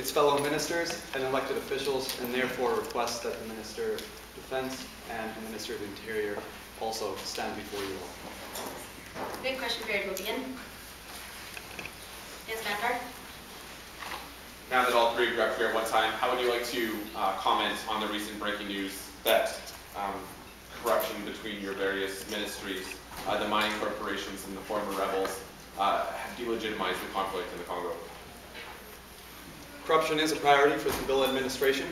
its fellow ministers and elected officials, and therefore requests that the Minister of Defense and the Minister of Interior also stand before you all. Good. Question period will begin. Yes, Vanguard? Now that all three are up here at one time, how would you like to comment on the recent breaking news that corruption between your various ministries, the mining corporations and the former rebels, have delegitimized the conflict in the Congo? Corruption is a priority for the Kabila administration.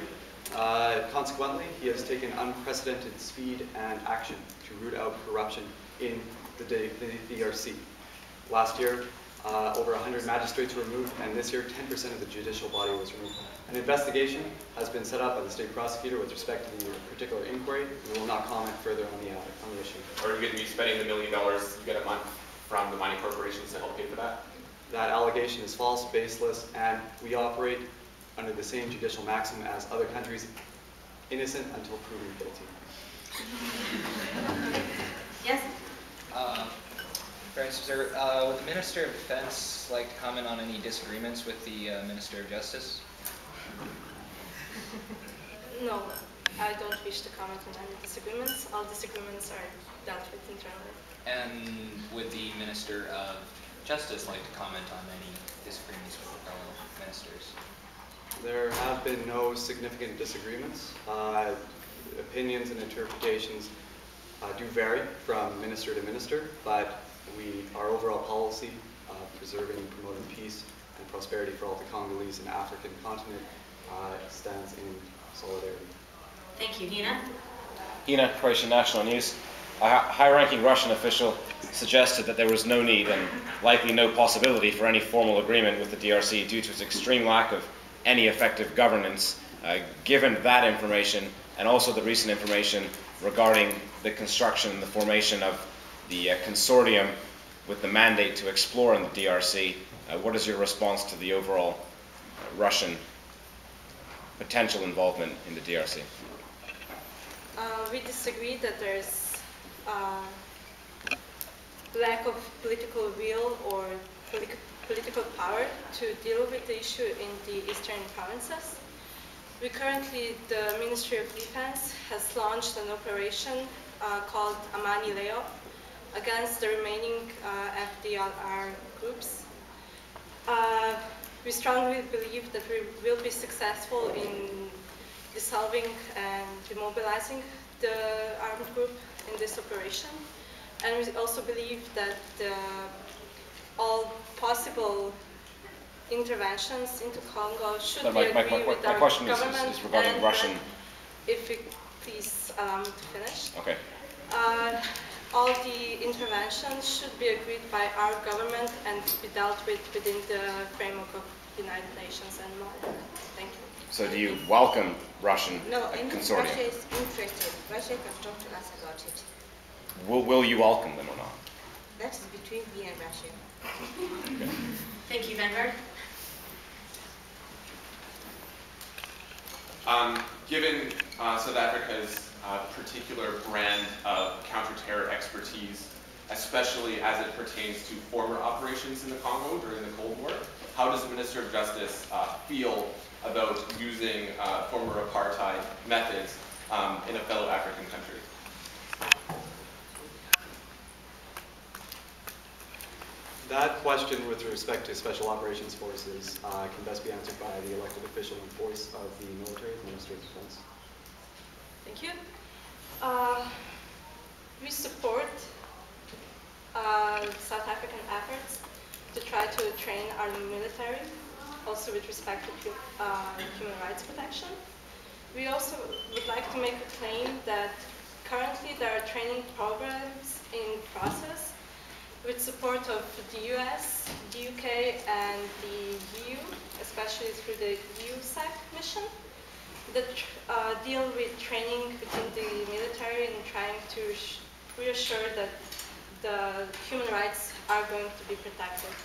Consequently, he has taken unprecedented speed and action to root out corruption in the DRC. Last year, over 100 magistrates were removed, and this year 10% of the judicial body was removed. An investigation has been set up by the state prosecutor with respect to the particular inquiry. We will not comment further on the issue. Are you going to be spending the $1 million you get a month from the mining corporations to help pay for that? That allegation is false, baseless, and we operate under the same judicial maxim as other countries: innocent until proven guilty. Yes? Right, sir, would the Minister of Defense like to comment on any disagreements with the Minister of Justice? No, I don't wish to comment on any disagreements. All disagreements are dealt with internally. And would the Minister of Justice like to comment on any disagreements with the fellow ministers? There have been no significant disagreements. Opinions and interpretations do vary from minister to minister, but our overall policy of preserving and promoting peace and prosperity for all the Congolese and African continent stands in solidarity. Thank you. Nina? Nina, Croatian National News. A high-ranking Russian official suggested that there was no need and likely no possibility for any formal agreement with the DRC due to its extreme lack of any effective governance. Given that information and also the recent information regarding the construction and the formation of the consortium with the mandate to explore in the DRC, what is your response to the overall Russian potential involvement in the DRC? We disagree that there's lack of political will or political power to deal with the issue in the eastern provinces. Currently, the Ministry of Defense has launched an operation called Amani Leo against the remaining FDLR groups. We strongly believe that we will be successful in dissolving and demobilizing the armed group in this operation. And we also believe that all possible interventions into Congo should be agreed with our government. Is regarding Russian. If you please allow me to finish. Okay. All the interventions should be agreed by our government and be dealt with within the framework of the United Nations and MONUC. Thank you. So do you welcome Russian consortium? Russia is interested. Russia can talk to us about it. Will you welcome them or not? That is between me and Russia. Okay. Thank you, Vanguard. Given South Africa's particular brand of counter-terror expertise, especially as it pertains to former operations in the Congo during the Cold War, how does the Minister of Justice feel about using former apartheid methods in a fellow African country? That question with respect to Special Operations Forces can best be answered by the elected official and voice of the military, the Minister of Defense. Thank you. We support South African efforts to try to train our military, also with respect to human rights protection. We also would like to make a claim that currently there are training programs in process with support of the US, the UK, and the EU, especially through the EUSAC mission, that deal with training within the military and trying to reassure that the human rights are going to be protected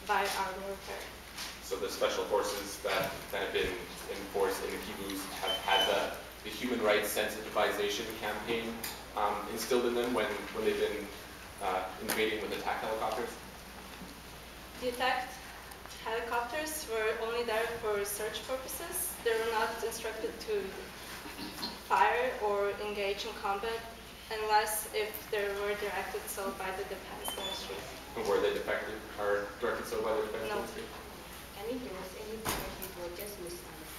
by our military. So the special forces that have been in force in the kibbutz have had the human rights sensitization campaign instilled in them when they've been invading with attack helicopters? The attack helicopters were only there for research purposes. They were not instructed to fire or engage in combat unless if they were directed so by the Defense Ministry. And were they defective or directed so by the Defense No. Ministry? And if there was anything that we were just misunderstanding.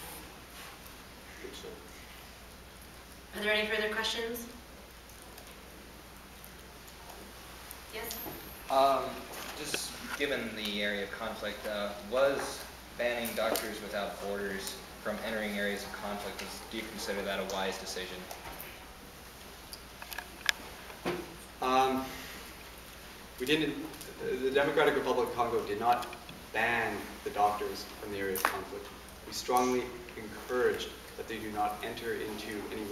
Good show. Are there any further questions? Yes? Just given the area of conflict, was banning Doctors Without Borders from entering areas of conflict, do you consider that a wise decision? The Democratic Republic of Congo did not ban the doctors from the area of conflict. We strongly encouraged that they do not enter into any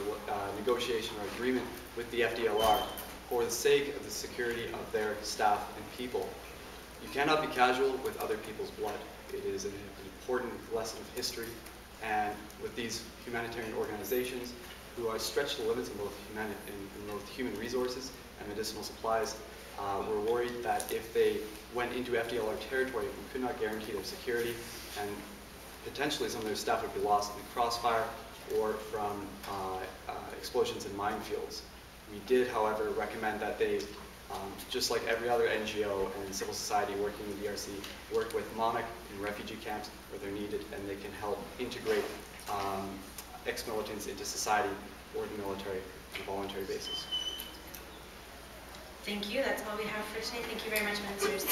negotiation or agreement with the FDLR for the sake of the security of their staff and people. You cannot be casual with other people's blood. It is an important lesson of history, and with these humanitarian organizations who are stretched to the limits in both human resources and medicinal supplies, we're worried that if they went into FDLR territory, we could not guarantee their security, and potentially some of their staff would be lost in the crossfire or from explosions in minefields. We did, however, recommend that they, just like every other NGO and civil society working in the DRC, work with MONUC in refugee camps where they're needed, and they can help integrate ex-militants into society or the military on a voluntary basis. Thank you. That's all we have for today. Thank you very much, Ministers.